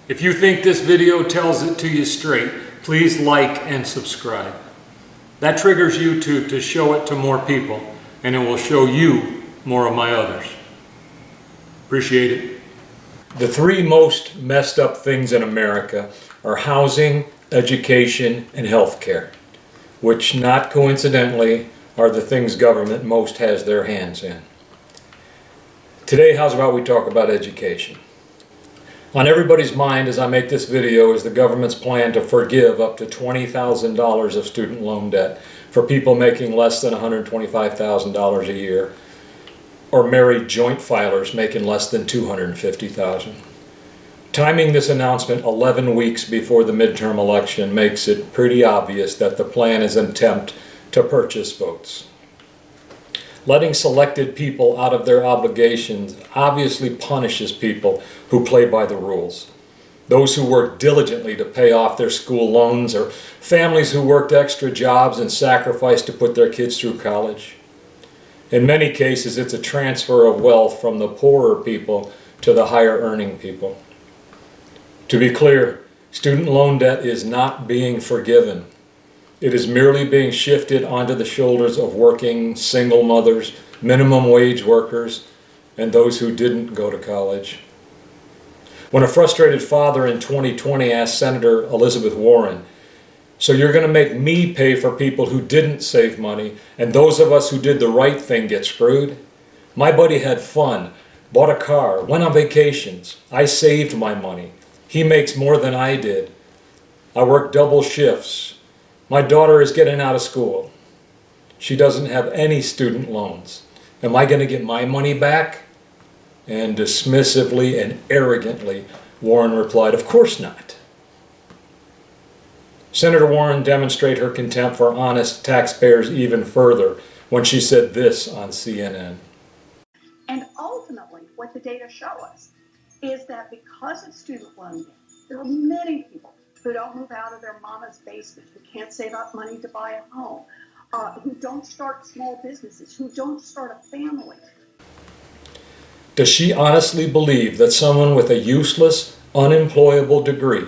If you think this video tells it to you straight, please like and subscribe. That triggers YouTube to show it to more people, and it will show you more of my others. Appreciate it. The three most messed up things in America are housing, education, and healthcare, which not coincidentally are the things government most has their hands in. Today, how's about we talk about education? On everybody's mind as I make this video is the government's plan to forgive up to $20,000 of student loan debt for people making less than $125,000 a year, or married joint filers making less than $250,000. Timing this announcement 11 weeks before the midterm election makes it pretty obvious that the plan is an attempt to purchase votes. Letting selected people out of their obligations obviously punishes people who play by the rules. Those who work diligently to pay off their school loans, or families who worked extra jobs and sacrificed to put their kids through college. In many cases, it's a transfer of wealth from the poorer people to the higher earning people. To be clear, student loan debt is not being forgiven. It is merely being shifted onto the shoulders of working single mothers, minimum wage workers, and those who didn't go to college. When a frustrated father in 2020 asked Senator Elizabeth Warren, "So you're going to make me pay for people who didn't save money, and those of us who did the right thing get screwed? My buddy had fun, bought a car, went on vacations. I saved my money. He makes more than I did. I work double shifts. My daughter is getting out of school. She doesn't have any student loans. Am I going to get my money back?" And dismissively and arrogantly, Warren replied, "Of course not." Senator Warren demonstrated her contempt for honest taxpayers even further when she said this on CNN. And ultimately, what the data show us is that because of student loan debt, there are many people who don't move out of their mama's basement, who can't save up money to buy a home, who don't start small businesses, who don't start a family. Does she honestly believe that someone with a useless, unemployable degree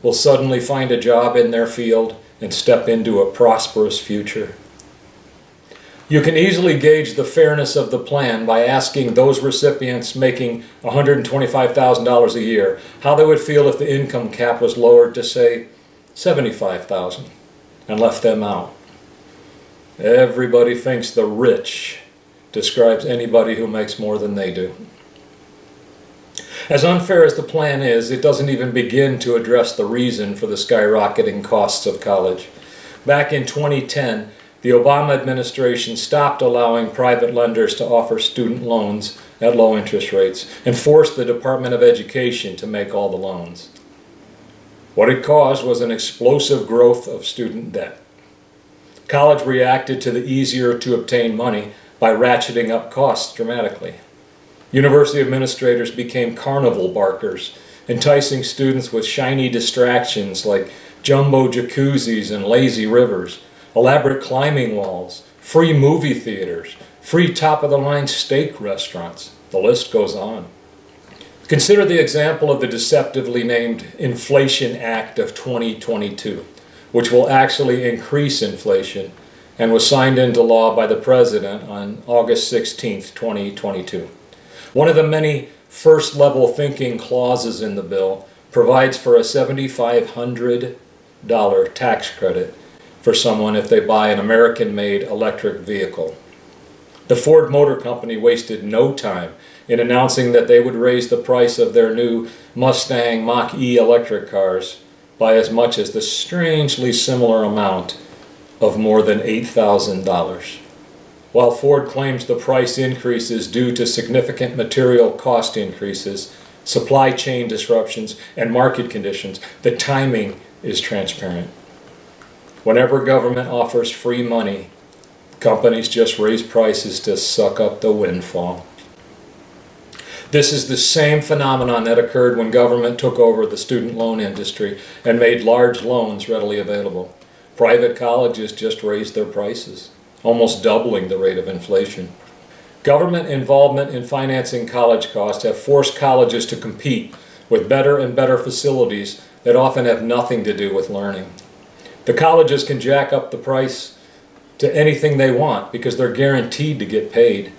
will suddenly find a job in their field and step into a prosperous future? You can easily gauge the fairness of the plan by asking those recipients making $125,000 a year how they would feel if the income cap was lowered to, say, $75,000 and left them out. Everybody thinks the rich describes anybody who makes more than they do. As unfair as the plan is, it doesn't even begin to address the reason for the skyrocketing costs of college. Back in 2010, the Obama administration stopped allowing private lenders to offer student loans at low interest rates and forced the Department of Education to make all the loans. What it caused was an explosive growth of student debt. College reacted to the easier to obtain money by ratcheting up costs dramatically. University administrators became carnival barkers, enticing students with shiny distractions like jumbo jacuzzis and lazy rivers, elaborate climbing walls, free movie theaters, free top-of-the-line steak restaurants. The list goes on. Consider the example of the deceptively named Inflation Act of 2022, which will actually increase inflation and was signed into law by the President on August 16, 2022. One of the many first-level thinking clauses in the bill provides for a $7,500 tax credit for someone if they buy an American-made electric vehicle. The Ford Motor Company wasted no time in announcing that they would raise the price of their new Mustang Mach-E electric cars by as much as the strangely similar amount of more than $8,000. While Ford claims the price increase is due to significant material cost increases, supply chain disruptions, and market conditions, the timing is transparent. Whenever government offers free money, companies just raise prices to suck up the windfall. This is the same phenomenon that occurred when government took over the student loan industry and made large loans readily available. Private colleges just raised their prices, almost doubling the rate of inflation. Government involvement in financing college costs have forced colleges to compete with better and better facilities that often have nothing to do with learning. The colleges can jack up the price to anything they want because they're guaranteed to get paid.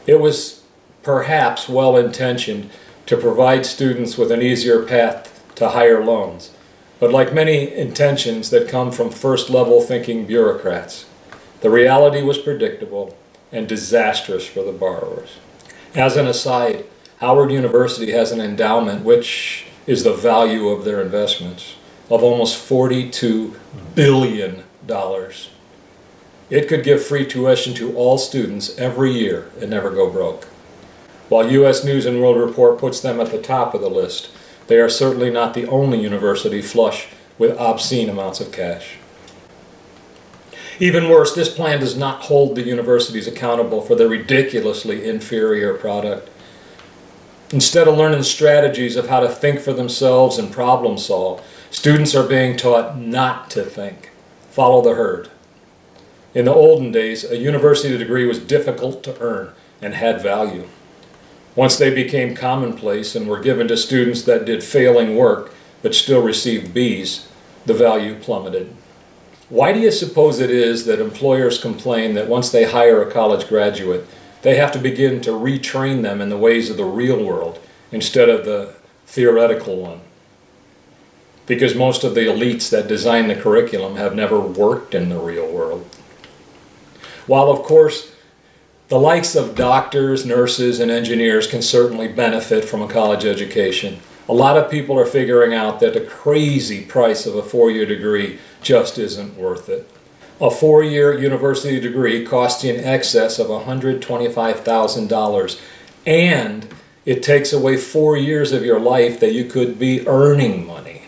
It was perhaps well-intentioned to provide students with an easier path to higher loans, but like many intentions that come from first-level thinking bureaucrats, the reality was predictable and disastrous for the borrowers. As an aside, Howard University has an endowment, which is the value of their investments, of almost $42 billion. It could give free tuition to all students every year and never go broke. While U.S. News and World Report puts them at the top of the list, they are certainly not the only university flush with obscene amounts of cash. Even worse, this plan does not hold the universities accountable for their ridiculously inferior product. Instead of learning strategies of how to think for themselves and problem solve, students are being taught not to think, follow the herd. In the olden days, a university degree was difficult to earn and had value. Once they became commonplace and were given to students that did failing work but still received B's, the value plummeted. Why do you suppose it is that employers complain that once they hire a college graduate, they have to begin to retrain them in the ways of the real world instead of the theoretical one? Because most of the elites that design the curriculum have never worked in the real world. While, of course, the likes of doctors, nurses, and engineers can certainly benefit from a college education, a lot of people are figuring out that the crazy price of a four-year degree just isn't worth it. A four-year university degree costs you in excess of $125,000, and it takes away 4 years of your life that you could be earning money.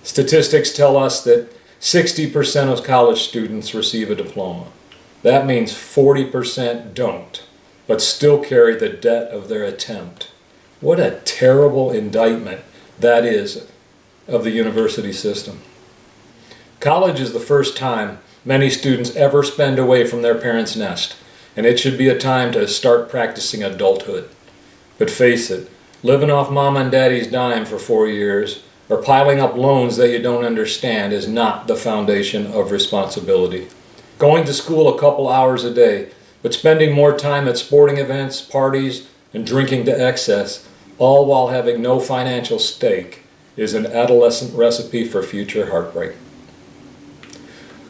Statistics tell us that 60% of college students receive a diploma. That means 40% don't, but still carry the debt of their attempt. What a terrible indictment that is of the university system. College is the first time many students ever spend away from their parents' nest, and it should be a time to start practicing adulthood. But face it, living off mom and daddy's dime for 4 years, or piling up loans that you don't understand is not the foundation of responsibility. Going to school a couple hours a day, but spending more time at sporting events, parties, and drinking to excess, all while having no financial stake, is an adolescent recipe for future heartbreak.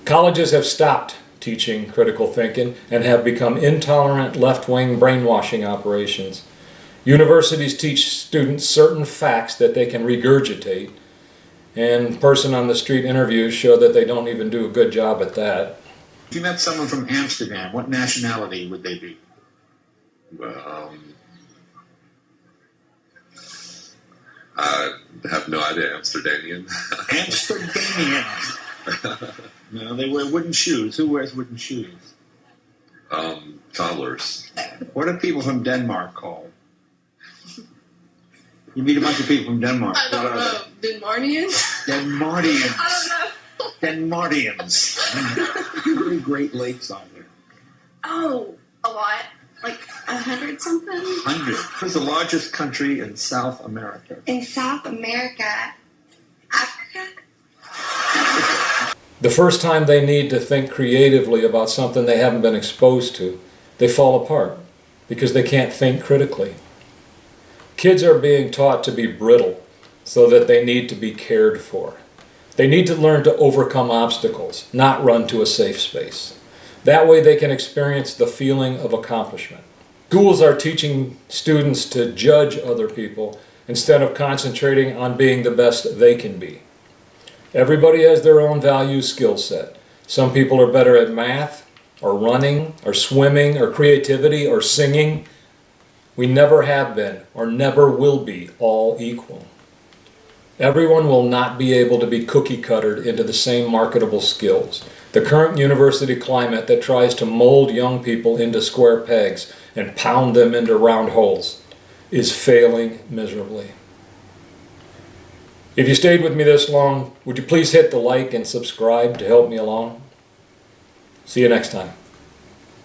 Colleges have stopped teaching critical thinking and have become intolerant left-wing brainwashing operations. Universities teach students certain facts that they can regurgitate, and person-on-the-street interviews show that they don't even do a good job at that. If you met someone from Amsterdam, what nationality would they be? I have no idea. Amsterdamian. Amsterdamians. No, they wear wooden shoes. Who wears wooden shoes? Toddlers. What are people from Denmark called? You meet a bunch of people from Denmark. I don't know. Denmarkians? Denmarkians. I don't know. Denmarkians. How many Great Lakes are there? Oh, a lot. Like 100 something? 100. Who's the largest country in South America? In South America, Africa? The first time they need to think creatively about something they haven't been exposed to, they fall apart because they can't think critically. Kids are being taught to be brittle so that they need to be cared for. They need to learn to overcome obstacles, not run to a safe space. That way they can experience the feeling of accomplishment. Schools are teaching students to judge other people instead of concentrating on being the best they can be. Everybody has their own value skill set. Some people are better at math, or running, or swimming, or creativity, or singing. We never have been, or never will be, all equal. Everyone will not be able to be cookie-cuttered into the same marketable skills. The current university climate that tries to mold young people into square pegs and pound them into round holes is failing miserably. If you stayed with me this long, would you please hit the like and subscribe to help me along? See you next time.